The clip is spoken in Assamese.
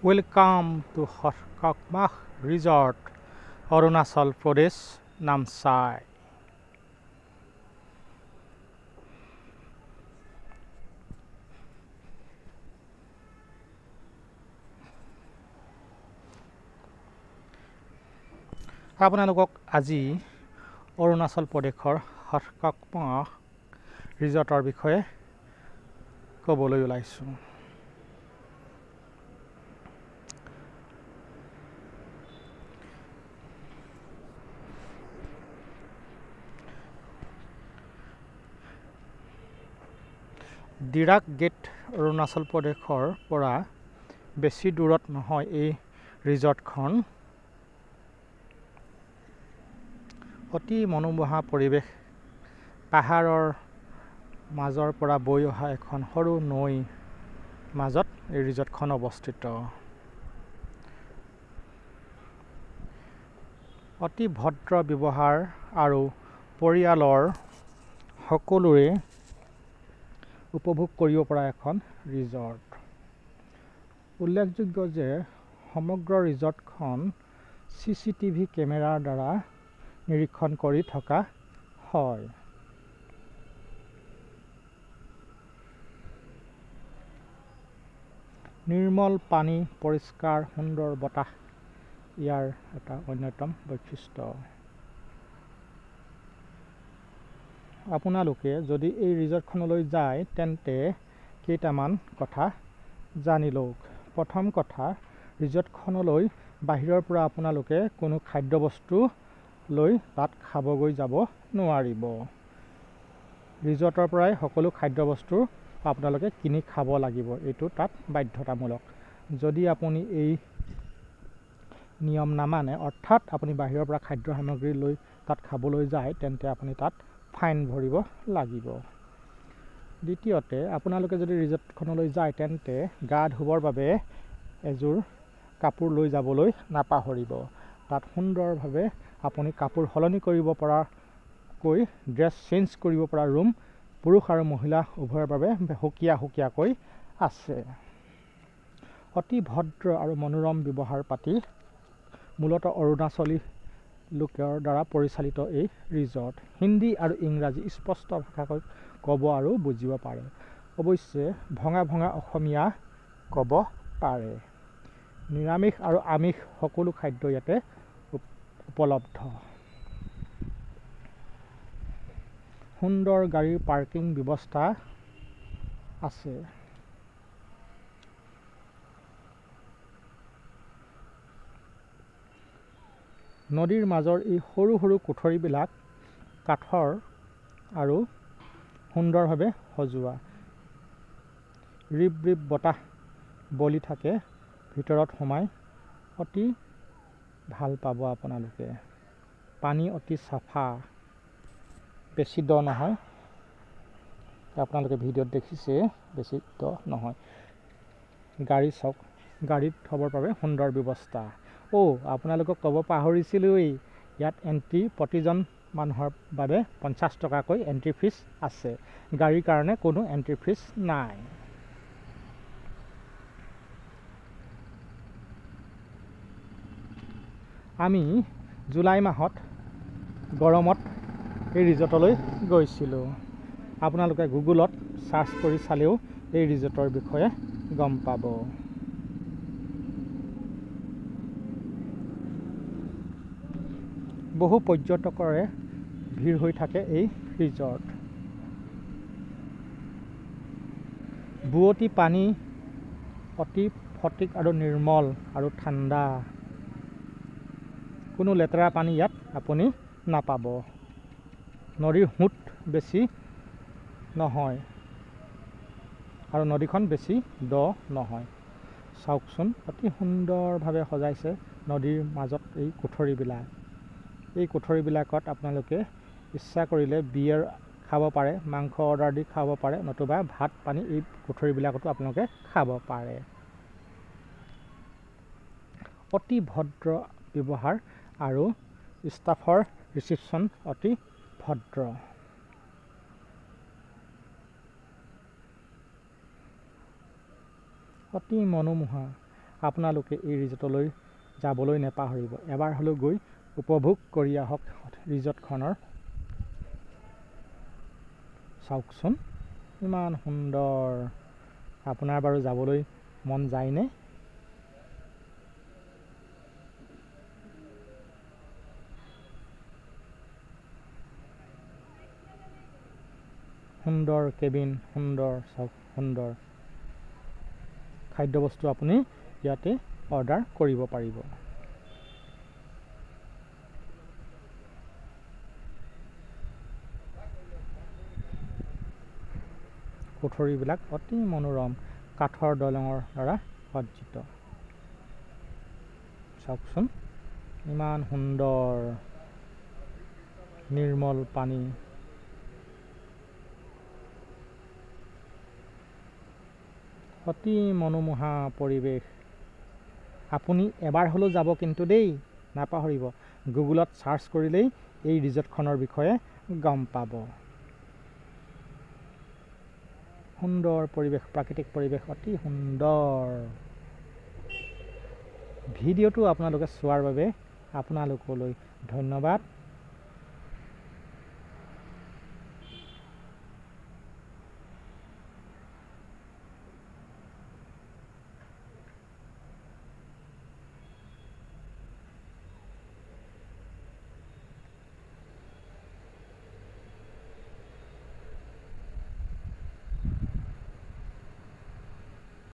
Welcome to Kakmach Resort, Arunachal Pradesh, Namsai. আপোনালোকক আজি অৰুণাচল প্ৰদেশৰ কাকমাখ ৰিজৰ্টৰ বিষয়ে ক'বলৈ ওলাইছোঁ। দিৰাক গেট অৰুণাচল প্ৰদেশৰ পৰা বেছি দূৰত নহয় এই ৰিজৰ্টখন। অতি মনোমোহা পৰিৱেশ, পাহাৰৰ মাজৰ পৰা বৈ অহা এখন সৰু নৈ মাজত এই ৰিজৰ্টখন অৱস্থিত। অতি ভদ্ৰ ব্যৱহাৰ আৰু পৰিয়ালৰ সকলোৰে উপভোগ কৰিব পৰা এখন ৰিজৰ্ট। উল্লেখযোগ্য যে সমগ্ৰ ৰিজৰ্টখন CCTV কেমেৰাৰ দ্বাৰা নিৰীক্ষণ কৰি থকা হয়। নিৰ্মল পানী, পৰিষ্কাৰ সুন্দৰ বতাহ ইয়াৰ এটা অন্যতম বৈশিষ্ট্য। আপোনালোকে যদি এই ৰিজৰ্টখনলৈ যায় তেন্তে কেইটামান কথা জানি লওক। প্ৰথম কথা, ৰিজৰ্টখনলৈ বাহিৰৰ পৰা আপোনালোকে কোনো খাদ্যবস্তু লৈ তাত খাবগৈ যাব নোৱাৰিব। ৰিজৰ্টৰ পৰাই সকলো খাদ্যবস্তু আপোনালোকে কিনি খাব লাগিব, এইটো তাত বাধ্যতামূলক। যদি আপুনি এই নিয়ম নামানে, অৰ্থাৎ আপুনি বাহিৰৰ পৰা খাদ্য সামগ্ৰী লৈ তাত খাবলৈ যায়, তেন্তে আপুনি তাত ফাইন ভৰিব লাগিব। দ্বিতীয়তে, আপোনালোকে যদি ৰিজৰ্টখনলৈ যায় তেন্তে গা ধুবৰ বাবে এযোৰ কাপোৰ লৈ যাবলৈ নাপাহৰিব। তাত সুন্দৰভাৱে আপুনি কাপোৰ সলনি কৰিব পৰাকৈ ড্ৰেছ চেঞ্জ কৰিব পৰা ৰুম পুৰুষ আৰু মহিলা উভয়ৰ বাবে সুকীয়াকৈ আছে। অতি ভদ্ৰ আৰু মনোৰম ব্যৱহাৰ পাতি, মূলতঃ অৰুণাচলী লোকৰ দ্বাৰা পৰিচালিত এই ৰিজৰ্ট। হিন্দী আৰু ইংৰাজী স্পষ্ট ভাষাকৈ ক'ব আৰু বুজিব পাৰে। অৱশ্যে ভঙা অসমীয়া ক'ব পাৰে। নিৰামিষ আৰু আমিষ সকলো খাদ্য ইয়াতে উপলব্ধ। সুন্দৰ গাড়ীৰ পাৰ্কিং ব্যৱস্থা আছে। নদীৰ মাজৰ এই সৰু সৰু কোঠৰীবিলাক কাঠৰ আৰু সুন্দৰভাৱে সজোৱা। ৰিব বতাহ বলি থাকে, ভিতৰত সোমাই অতি ভাল পাব আপোনালোকে। পানী অতি চাফা, বেছি দ নহয়, আপোনালোকে ভিডিঅ'ত দেখিছে বেছি দ নহয়। গাড়ী চাওক, গাড়ীত থবৰ বাবে সুন্দৰ ব্যৱস্থা। আপোনালোকক ক'ব পাহৰিছিলোঁৱেই, ইয়াত এণ্ট্ৰি প্ৰতিজন মানুহৰ বাবে 50 টকাকৈ এণ্ট্ৰি ফিজ আছে। গাড়ীৰ কাৰণে কোনো এণ্ট্ৰি ফিজ নাই। আমি জুলাই মাহত গৰমত এই ৰিজৰ্টলৈ গৈছিলোঁ। আপোনালোকে গুগলত চাৰ্চ কৰি চালেও এই ৰিজৰ্টৰ বিষয়ে গম পাব। বহু পৰ্যটকৰে ভিৰ হৈ থাকে এই ৰিজৰ্ট। বুৱতী পানী অতি সঠিক আৰু নিৰ্মল আৰু ঠাণ্ডা। কোনো লেতেৰা পানী ইয়াত আপুনি নাপাব। নদীৰ সোঁত বেছি নহয় আৰু নদীখন বেছি দ নহয়। চাওকচোন, অতি সুন্দৰভাৱে সজাইছে নদীৰ মাজত এই কোঠৰীবিলাক। এই কোঠৰীবিলাকত আপোনালোকে ইচ্ছা কৰিলে বিয়েৰ খাব পাৰে, মাংস অৰ্ডাৰ দি খাব পাৰে, নতুবা ভাত পানী এই কোঠৰীবিলাকতো আপোনালোকে খাব পাৰে। অতি ভদ্ৰ ব্যৱহাৰ আৰু ষ্টাফৰ ৰিচিপশ্যন অতি ভদ্ৰ। অতি মনোমোহা আপোনালোকে এই ৰিজৰ্টলৈ যাবলৈ নেপাহৰিব। এবাৰ হ'লেও গৈ উপভোগ কৰি আহক ৰিজৰ্টখনৰ। চাওকচোন ইমান সুন্দৰ। আপোনাৰ বাৰু যাবলৈ মন যায়নে? সুন্দৰ কেবিন, সুন্দৰ চাওক, সুন্দৰ খাদ্যবস্তু আপুনি ইয়াতে অৰ্ডাৰ কৰিব পাৰিব। কোঠৰীবিলাক অতি মনোৰম, কাঠৰ দলঙৰ দ্বাৰা সজ্জিত। চাওকচোন ইমান সুন্দৰ, নিৰ্মল পানী। অতি মনোমোহা পৰিৱেশ। আপুনি এবাৰ হ'লেও যাব কিন্তু দেই, নাপাহৰিব। গুগলত চাৰ্চ কৰিলেই এই ৰিজৰ্টখনৰ বিষয়ে গম পাব। সুন্দৰ পৰিৱেশ, প্ৰাকৃতিক পৰিৱেশ অতি সুন্দৰ। ভিডিঅ'টো আপোনালোকে চোৱাৰ বাবে আপোনালোকলৈ ধন্যবাদ।